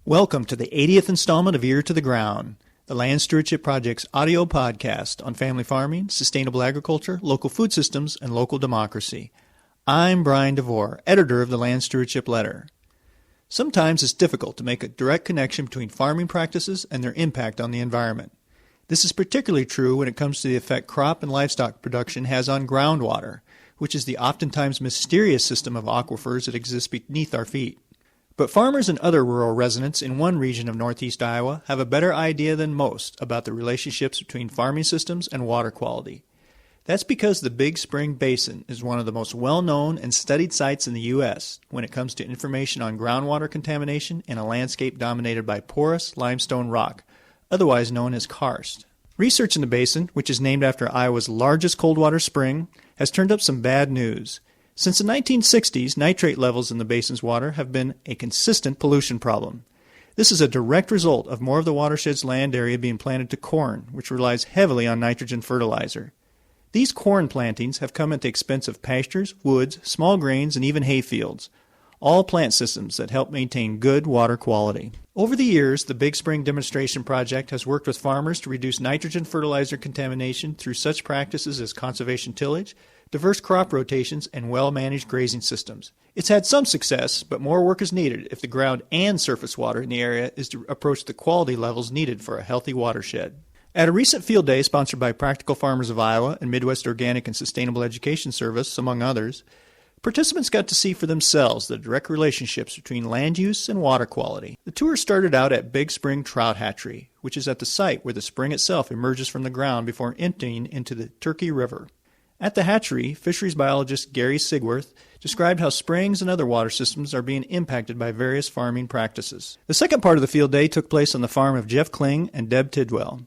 Welcome to the 80th installment of Ear to the Ground, the Land Stewardship Project's audio podcast on family farming, sustainable agriculture, local food systems, and local democracy. I'm Brian DeVore, editor of the Land Stewardship Letter. Sometimes it's difficult to make a direct connection between farming practices and their impact on the environment. This is particularly true when it comes to the effect crop and livestock production has on groundwater, which is the oftentimes mysterious system of aquifers that exists beneath our feet. But farmers and other rural residents in one region of northeast Iowa have a better idea than most about the relationships between farming systems and water quality. That's because the Big Spring Basin is one of the most well-known and studied sites in the U.S. when it comes to information on groundwater contamination in a landscape dominated by porous limestone rock, otherwise known as karst. Research in the basin, which is named after Iowa's largest cold water spring, has turned up some bad news. Since the 1960s, nitrate levels in the basin's water have been a consistent pollution problem. This is a direct result of more of the watershed's land area being planted to corn, which relies heavily on nitrogen fertilizer. These corn plantings have come at the expense of pastures, woods, small grains, and even hay fields, all plant systems that help maintain good water quality. Over the years, the Big Spring Demonstration Project has worked with farmers to reduce nitrogen fertilizer contamination through such practices as conservation tillage, diverse crop rotations, and well-managed grazing systems. It's had some success, but more work is needed if the ground and surface water in the area is to approach the quality levels needed for a healthy watershed. At a recent field day sponsored by Practical Farmers of Iowa and Midwest Organic and Sustainable Education Service, among others, participants got to see for themselves the direct relationships between land use and water quality. The tour started out at Big Spring Trout Hatchery, which is at the site where the spring itself emerges from the ground before emptying into the Turkey River. At the hatchery, fisheries biologist Gary Sigworth described how springs and other water systems are being impacted by various farming practices. The second part of the field day took place on the farm of Jeff Kling and Deb Tidwell.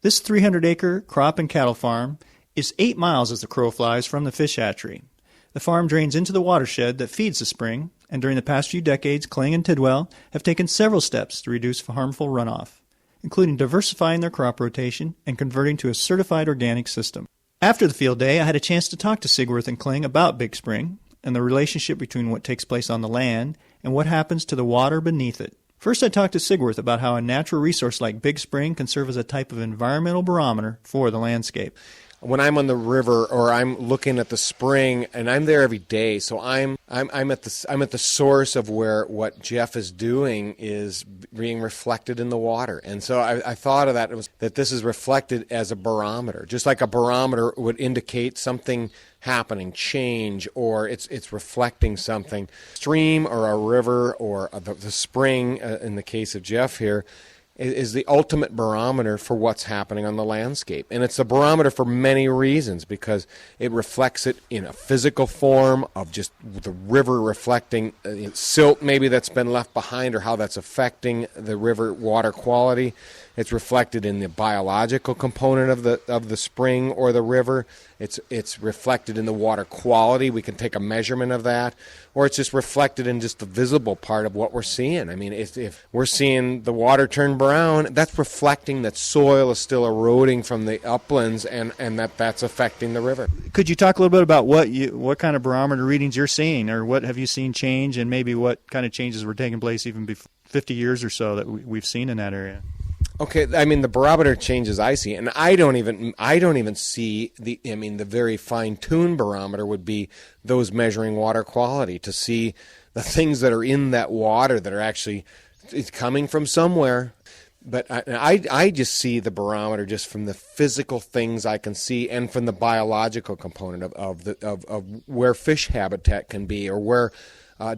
This 300-acre crop and cattle farm is 8 miles as the crow flies from the fish hatchery. The farm drains into the watershed that feeds the spring, and during the past few decades, Kling and Tidwell have taken several steps to reduce harmful runoff, including diversifying their crop rotation and converting to a certified organic system. After the field day, I had a chance to talk to Sigworth and Kling about Big Spring and the relationship between what takes place on the land and what happens to the water beneath it. First, I talked to Sigworth about how a natural resource like Big Spring can serve as a type of environmental barometer for the landscape. When I'm on the river or I'm looking at the spring, and I'm there every day, so I'm at the source of where what Jeff is doing is being reflected in the water, and so I thought of that this is reflected as a barometer, just like a barometer would indicate something happening, change, or it's reflecting something. Stream or a river or the spring, in the case of Jeff here, is the ultimate barometer for what's happening on the landscape. And it's a barometer for many reasons, because it reflects it in a physical form of just the river reflecting silt maybe that's been left behind, or how that's affecting the river water quality. It's reflected in the biological component of the spring or the river. It's reflected in the water quality. We can take a measurement of that. Or it's just reflected in just the visible part of what we're seeing. I mean, if we're seeing the water turn brown, that's reflecting that soil is still eroding from the uplands, and that's affecting the river. Could you talk a little bit about what kind of barometer readings you're seeing, or what have you seen change, and maybe what kind of changes were taking place even before 50 years or so that we've seen in that area? Okay, I mean, the barometer changes I see, and I don't even see the very fine-tuned barometer would be those measuring water quality, to see the things that are in that water that are actually, it's coming from somewhere. But I just see the barometer just from the physical things I can see, and from the biological component of where fish habitat can be, or where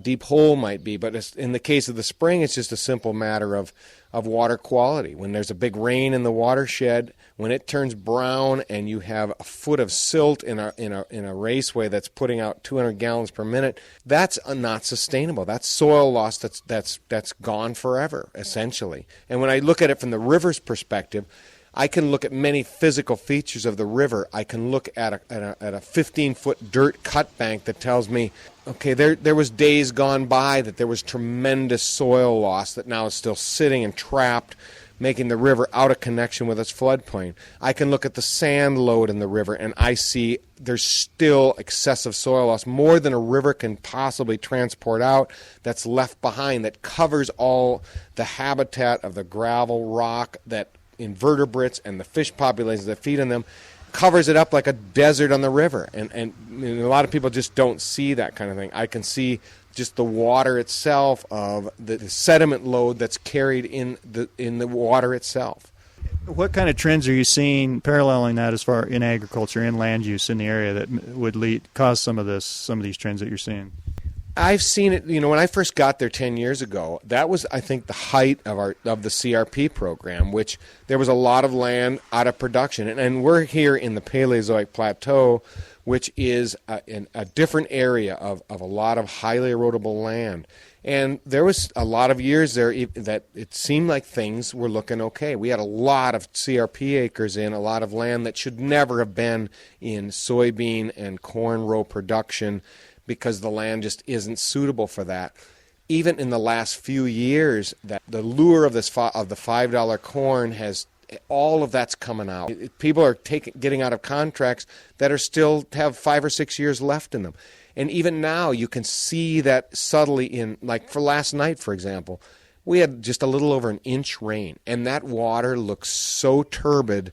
deep hole might be. But in the case of the spring, it's just a simple matter of water quality. When there's a big rain in the watershed, when it turns brown and you have a foot of silt in a raceway that's putting out 200 gallons per minute, that's not sustainable. That's soil loss that's gone forever, essentially. And when I look at it from the river's perspective, I can look at many physical features of the river. I can look at a 15-foot dirt cut bank that tells me, okay, there was days gone by that there was tremendous soil loss that now is still sitting and trapped making the river out of connection with its floodplain. I can look at the sand load in the river, and I see there's still excessive soil loss, more than a river can possibly transport out, that's left behind, that covers all the habitat of the gravel, rock, that invertebrates and the fish populations that feed on them, covers it up like a desert on the river. And a lot of people just don't see that kind of thing. I can see just the water itself, of the sediment load that's carried in the water itself. What kind of trends are you seeing paralleling that as far in agriculture and land use in the area that would cause some of these trends that you're seeing? I've seen it, when I first got there 10 years ago, that was, I think, the height of the CRP program, which there was a lot of land out of production. And we're here in the Paleozoic Plateau, which is a different area of a lot of highly erodible land. And there was a lot of years there that it seemed like things were looking okay. We had a lot of CRP acres in, a lot of land that should never have been in soybean and corn row production, because the land just isn't suitable for that. Even in the last few years, that the lure of the $5 corn has, all of that's coming out. People are getting out of contracts that are still have 5 or 6 years left in them. And even now, you can see that subtly in, like for last night, for example, we had just a little over an inch rain, and that water looks so turbid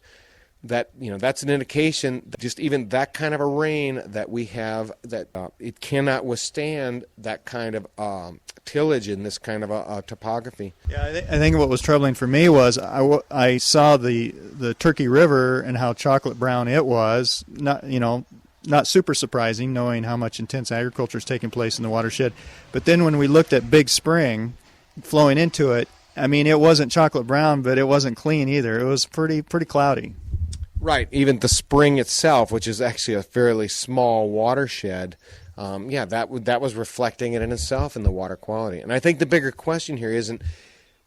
that, that's an indication that just even that kind of a rain that we have, that it cannot withstand that kind of tillage in this kind of a topography. Yeah, I think what was troubling for me was I saw the Turkey River and how chocolate brown it was. Not super surprising, knowing how much intense agriculture is taking place in the watershed. But then when we looked at Big Spring flowing into it, I mean, it wasn't chocolate brown, but it wasn't clean either. It was pretty cloudy. Right. Even the spring itself, which is actually a fairly small watershed, that was reflecting it in itself in the water quality. And I think the bigger question here isn't,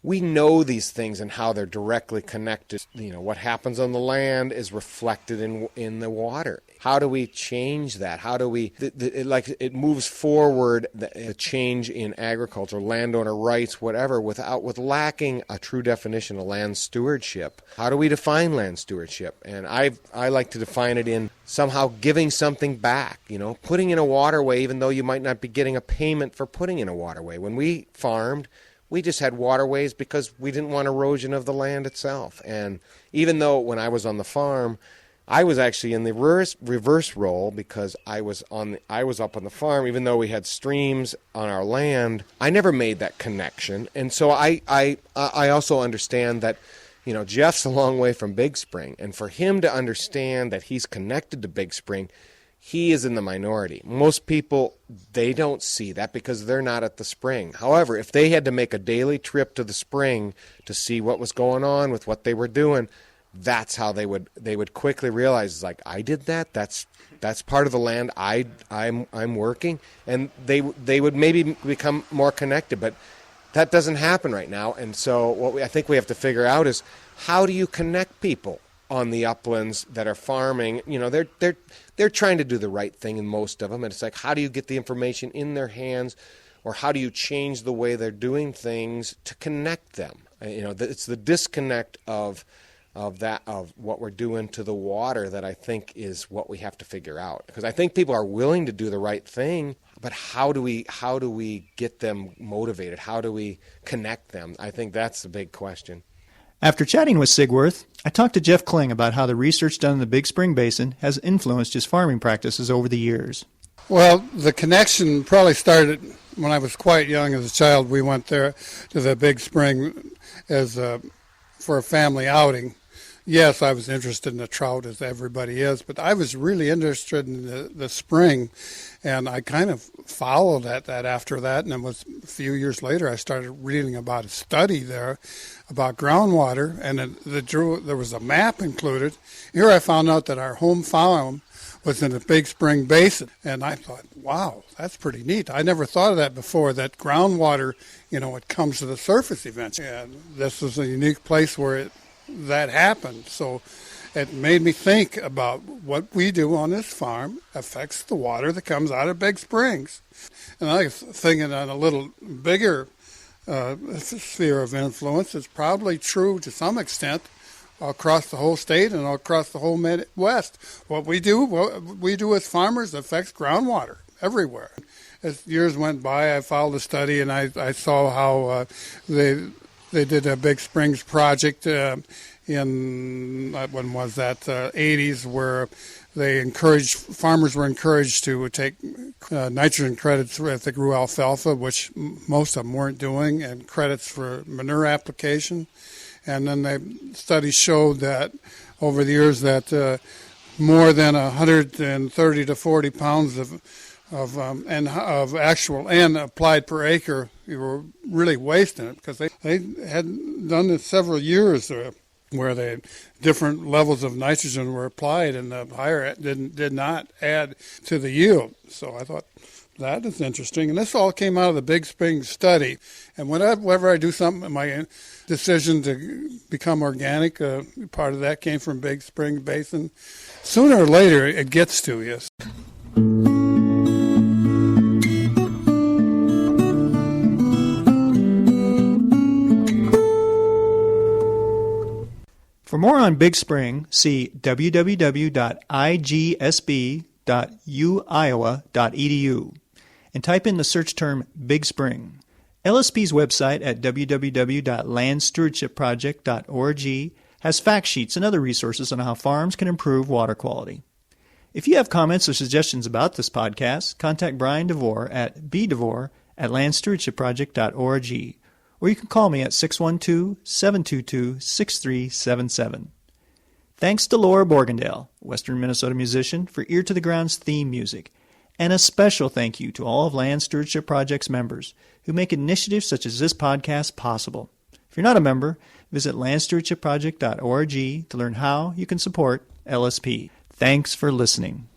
we know these things and how they're directly connected. What happens on the land is reflected in the water. How do we change that? How do we, it moves forward, the change in agriculture, landowner rights, whatever, with lacking a true definition of land stewardship. How do we define land stewardship? And I like to define it in somehow giving something back, putting in a waterway, even though you might not be getting a payment for putting in a waterway. When we farmed, we just had waterways because we didn't want erosion of the land itself. And even though when I was on the farm, I was actually in the reverse role, because I was up on the farm, even though we had streams on our land. I never made that connection. And so I also understand that, Jeff's a long way from Big Spring, and for him to understand that he's connected to Big Spring, he is in the minority. Most people, they don't see that because they're not at the spring. However, if they had to make a daily trip to the spring to see what was going on with what they were doing, that's how they would quickly realize, it's like, I did that. That's part of the land I'm working, and they would maybe become more connected. But that doesn't happen right now. And so I think we have to figure out is, how do you connect people on the uplands that are farming? They're trying to do the right thing in most of them, and it's like, how do you get the information in their hands, or how do you change the way they're doing things to connect them? It's the disconnect of what we're doing to the water that I think is what we have to figure out. Because I think people are willing to do the right thing, but how do we get them motivated? How do we connect them? I think that's the big question. After chatting with Sigworth, I talked to Jeff Kling about how the research done in the Big Spring Basin has influenced his farming practices over the years. Well, the connection probably started when I was quite young as a child. We went there to the Big Spring for a family outing. Yes, I was interested in the trout, as everybody is, but I was really interested in the spring, and I kind of followed that after that. And it was a few years later I started reading about a study there about groundwater, and there was a map included. Here I found out that our home farm was in the Big Spring Basin, and I thought, wow, that's pretty neat. I never thought of that before, that groundwater, it comes to the surface eventually. And this was a unique place where that happened. So it made me think about what we do on this farm affects the water that comes out of Big Springs. And I was thinking on a little bigger sphere of influence. It's probably true to some extent across the whole state and across the whole Midwest. What we do as farmers affects groundwater everywhere. As years went by, I followed a study and I saw how they did a Big Springs project in, when was that, 80s, where farmers were encouraged to take nitrogen credits if they grew alfalfa, which most of them weren't doing, and credits for manure application. And then studies showed that over the years that more than 130 to 40 pounds of actual N applied per acre, you were really wasting it, because they had done this several years where different levels of nitrogen were applied, and the higher did not add to the yield. So I thought that is interesting, and this all came out of the Big Spring study. And whenever I do something, my decision to become organic, part of that came from Big Spring Basin. Sooner or later, it gets to you. For more on Big Spring, see www.igsb.uiowa.edu and type in the search term Big Spring. LSP's website at www.landstewardshipproject.org has fact sheets and other resources on how farms can improve water quality. If you have comments or suggestions about this podcast, contact Brian DeVore at bdevore@landstewardshipproject.org, or you can call me at 612-722-6377. Thanks to Laura Borgendale, Western Minnesota musician, for Ear to the Ground's theme music, and a special thank you to all of Land Stewardship Project's members who make initiatives such as this podcast possible. If you're not a member, visit landstewardshipproject.org to learn how you can support LSP. Thanks for listening.